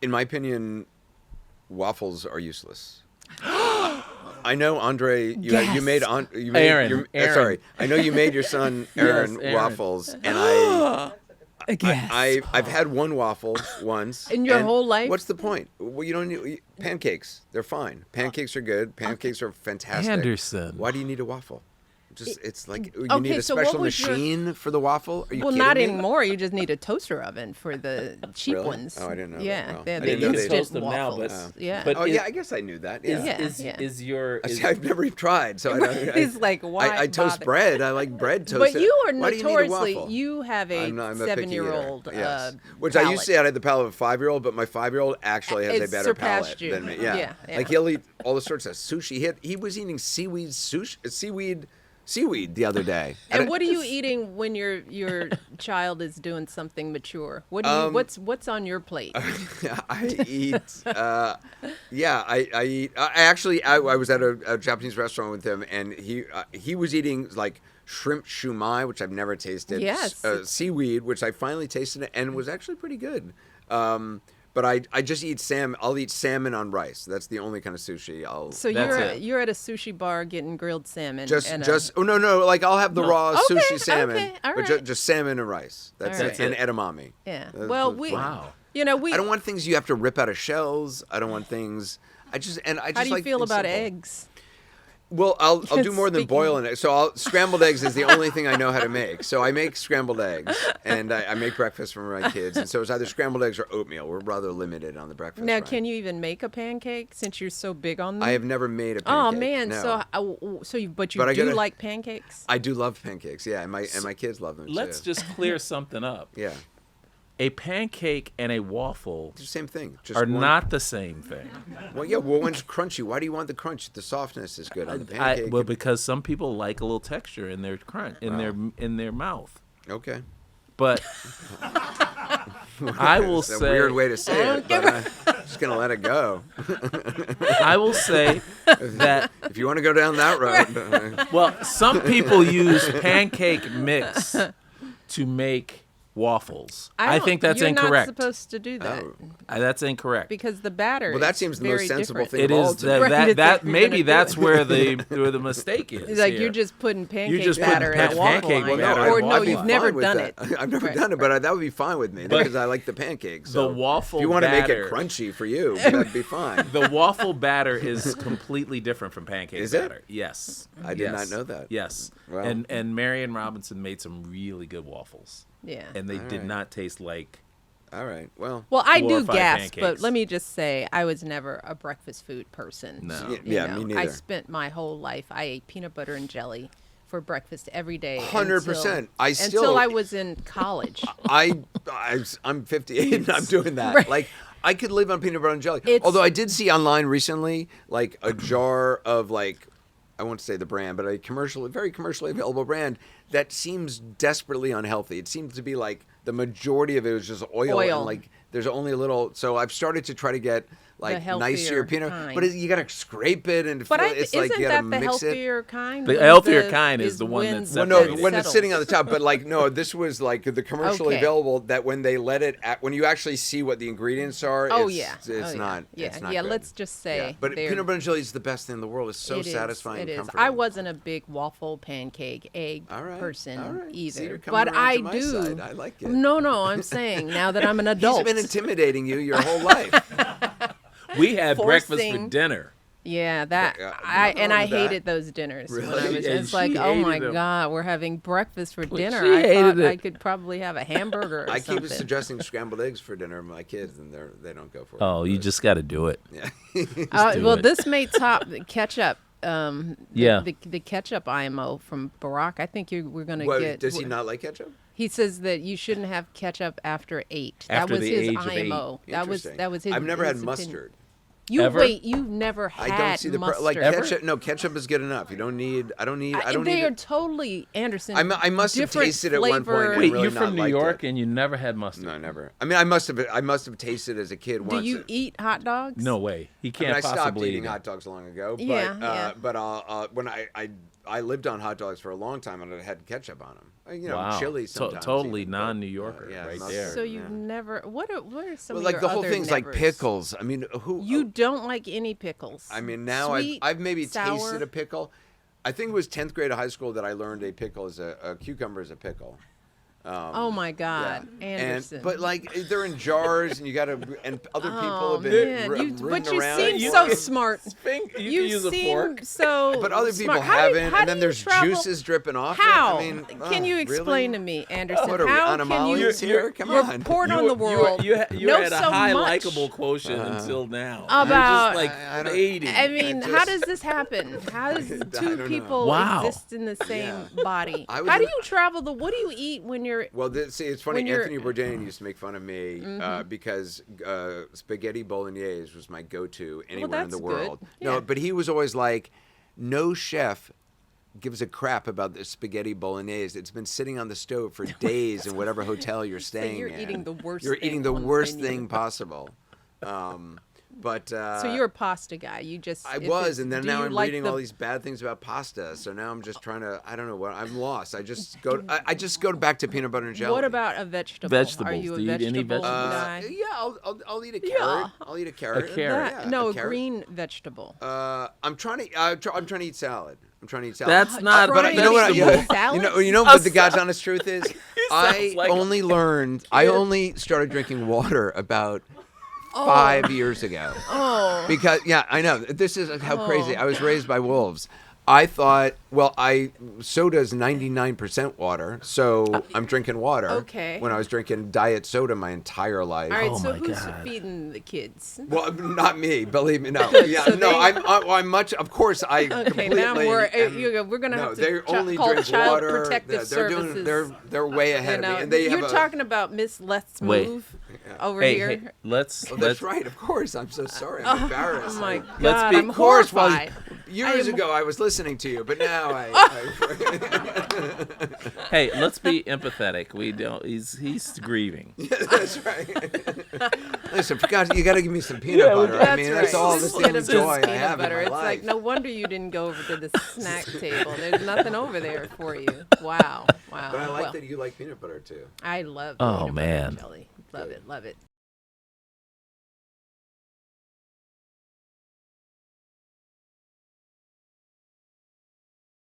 In my opinion, waffles are useless. I know, Andre. You made Aaron. sorry, I know you made your son Aaron Aaron. waffles, and I've had one waffle once in your and whole life. What's the point? Well, you don't need pancakes. They're fine. Pancakes are good. Pancakes are fantastic. Anderson. Why do you need a waffle? It's like you Okay, need a so special what was your- machine for the waffle. Are you Well, kidding not me? anymore. You just need a toaster oven for the cheap Really? ones. Oh, I didn't know that. Yeah, Well, they're I the didn't know they instant toast them now, but- waffles. Yeah. but Oh is- yeah, I guess I knew that. Yeah. Is your I've never even tried, so I don't. He's like, why? I toast bother? bread. I like bread toasted. But you are Why do you need a notoriously, waffle? you have a I'm a picky eater. 7-year-old Yes. Which I used to say I had the palate of a 5-year-old, but my 5-year-old actually has It a better surpassed palate you. than me. Yeah. Yeah. Like he'll eat all the sorts of sushi. He was eating seaweed the other day. And what are you eating when your child is doing something mature? What do you, what's on your plate? I eat. I eat. I was at a Japanese restaurant with him, and he was eating like shrimp shumai, which I've never tasted. Yes. Seaweed, which I finally tasted and was actually pretty good. But I just eat salmon. I'll eat salmon on rice. That's the only kind of sushi I'll. So That's you're at a sushi bar getting grilled salmon. No. Like I'll have the raw Okay, sushi salmon, okay, all but right. just salmon and rice. That's All it. right. And edamame. Yeah. That's Well, Wow. you know, we. I don't want things you have to rip out of shells. I don't want things. I just How do you like feel things about simple. eggs? Well, I'll do more than Speaking- boiling it. So scrambled eggs is the only thing I know how to make. So I make scrambled eggs, and I make breakfast for my kids. And so it's either scrambled eggs or oatmeal. We're rather limited on the breakfast. Now, front. can you even make a pancake since you're so big on them? I have never made a Oh pancake. man, no. but But I do gotta- like pancakes? I do love pancakes. Yeah, and my kids love them Let's too. just clear something up. Yeah, A pancake and a waffle it's the same thing. Just are one- not the same thing. Well, yeah. Well, one's crunchy. Why do you want the crunch? The softness is good on the pancake. Well, because some people like a little texture in their crunch in their mouth. Okay. But I will It's a say weird way to say it, but I'm just gonna let it go. I will say that If you want to go down that road, well, some people use pancake mix to make waffles. I think that's you're incorrect. Not supposed to do that That's incorrect. because the batter. well, that is seems the very most sensible different. thing It of all. is to me. Right, it's that like you're maybe gonna do that's it. where the mistake is. It's like here. you're just putting pancake just put batter in a waffle pancake line. batter or in a no, waffle you've line. never Fine with done that. it. I've never Right. done it, but that would be fine with me because I like the pancakes. So The waffle If you want to make batter- it crunchy for you, that'd be fine. The waffle batter is completely different from pancake Is it? batter. Yes. I did not know that. Yes. Well. And Marion Robinson made some really good waffles. Yeah. And they did right. not taste like All right. Well. Well, I 4 or do 5 gasp, but pancakes. let me just say I was never a breakfast food person. No. Yeah, You yeah, know, me I neither. spent my whole life. I ate peanut butter and jelly for breakfast every day. 100%. Until I was in college. I'm 58 and I'm doing that. Right. Like I could live on peanut butter and jelly. It's- Although I did see online recently like a jar of like I won't say the brand, but a very commercially available brand that seems desperately unhealthy. It seems to be like the majority of it was just oil. And like there's only a little. So I've started to try to get like healthier nicer peanut, kind. but you gotta scrape it and But it's like isn't you gotta that the mix it. healthier kind? The When healthier kind is the one when that's Well, that no, separated. when it's sitting on the top, but like no, this was like the commercially Okay. available that when they let it when you actually see what the ingredients are, Oh it's, yeah, it's oh, yeah. not. Yeah, it's not yeah. good. Let's just say. Yeah. But they're- peanut butter and jelly is the best thing in the world. It's so it is, satisfying it and is. comforting. I wasn't a big waffle, pancake, egg All right, person all right. See, either, you're coming but around I to my do. side. I like it. No, I'm saying now that I'm an adult. He's been intimidating you your whole life. We had breakfast for forcing- dinner. Yeah, that Yeah, I nothing wrong I with that. hated those dinners when I Really? was. And It's like, she oh my hated 'em. god, we're having breakfast for dinner. she I thought hated it. I could probably have a hamburger or I something. keep suggesting scrambled eggs for dinner to my kids, and they don't go for it. Oh, you But- just got to do it. yeah. do Well, it. this may top the ketchup. Yeah. The ketchup IMO from Barack. I think we're gonna What, get. does he not like ketchup? He says that you shouldn't have ketchup after 8. After that was the his age of 8. IMO. That was Interesting. his. I've never had his opinion. mustard. Ever? You've never had I don't see the mustard. like Ever? ketchup. No, ketchup is good enough. You don't need. I don't need. I don't they need. are it. totally Anderson. I must have different tasted it at one point flavor. and Wait, really you're not from New liked York it. and you never had mustard? No, never. I mean, I must have tasted as a kid Do once. you eat hot dogs? No way. He I can't mean, I stopped possibly eating eat it. hot dogs long ago. But Yeah, yeah. but when I lived on hot dogs for a long time and I had ketchup on them. Wow. chili sometimes. Totally even, but, non-New Yorker yeah, right mustard, there. So you've yeah. never. What are some Well, of like your the whole other thing's like nevers? pickles. I mean, who? You don't like any pickles. I mean, now Sweet, I've maybe sour? tasted a pickle. I think it was 10th grade of high school that I learned a pickle is a cucumber is a pickle. Oh my God, Yeah. Anderson. But like they're in jars, and you gotta, and other people Oh, have been man. rooting But you around. seem You so can- smart. You can You use a seem fork. so. But other people smart. How do- haven't, how and do then you there's travel- juices dripping off How? it. I mean, Can you explain really? to me, Anderson? What are we, how can you animals here? Come on. report on the world? You know had a so high much likable quotient until now. about- You're just I like don't- fading. I mean, I how just- does this happen? How does don't two know. people Wow. exist in the same body? I was How do in- you travel? What do you eat when you're? Well, see, it's funny. When you're- Anthony Bourdain used to make fun of me because spaghetti bolognese was my go-to anywhere in the that's world. good. No, Yeah. but he was always like, no chef gives a crap about the spaghetti bolognese. It's been sitting on the stove for days in whatever hotel you're staying you're in. eating the worst You're thing eating the on the worst menu. thing possible. But So you're a pasta guy. You just. I if was, it's- and then do now you I'm like reading the- all these bad things about pasta. So now I'm just trying to. I don't know what. I'm lost. I just go. I just go back to peanut butter and jelly. What about a vegetable? Vegetables. Are you a Do you eat any vegetable vegetables? guy? Yeah, I'll eat a Yeah. carrot. I'll eat a carrot. carrot? Yeah, No, a carrot. green vegetable. I'm trying to. I'm trying to eat salad. I'm trying to eat salad. That's not a But you know what? vegetable. You know what the God's honest truth is? I sounds like a only learned. I only started drinking water about 5 years ago. Oh. Because I know this is how crazy. I was raised by wolves. I thought, soda's 99% water, so I'm drinking water. Okay. When I was drinking diet soda my entire life. All right, Oh so my who's God. feeding the kids? Well, not me. Believe me, no. Yeah, So no. they- I'm much. Of course, I Okay, completely. now we're am- gonna no, have they to only call drink Child water. Protective they're Services. they're way ahead of me, and they you're have talking about Miss Let's Wait. Move over Hey, here. hey, let's. Oh, let's that's right. Of course, I'm so sorry. I'm embarrassed. Oh my I- Let's God, be- I'm Of course, horrified. years I am- ago I was listening to you, but now I Hey, let's be empathetic. We don't. He's grieving. that's right. Listen, for God, you got to give me some peanut butter. I That's mean, right. that's all this Instead little of just joy I peanut have butter, in it's my life. like no wonder you didn't go over to the snack table. There's nothing over there for you. Wow, wow. But I like Well, that you like peanut butter too. I love Oh, peanut butter man. and jelly. Love it, love it.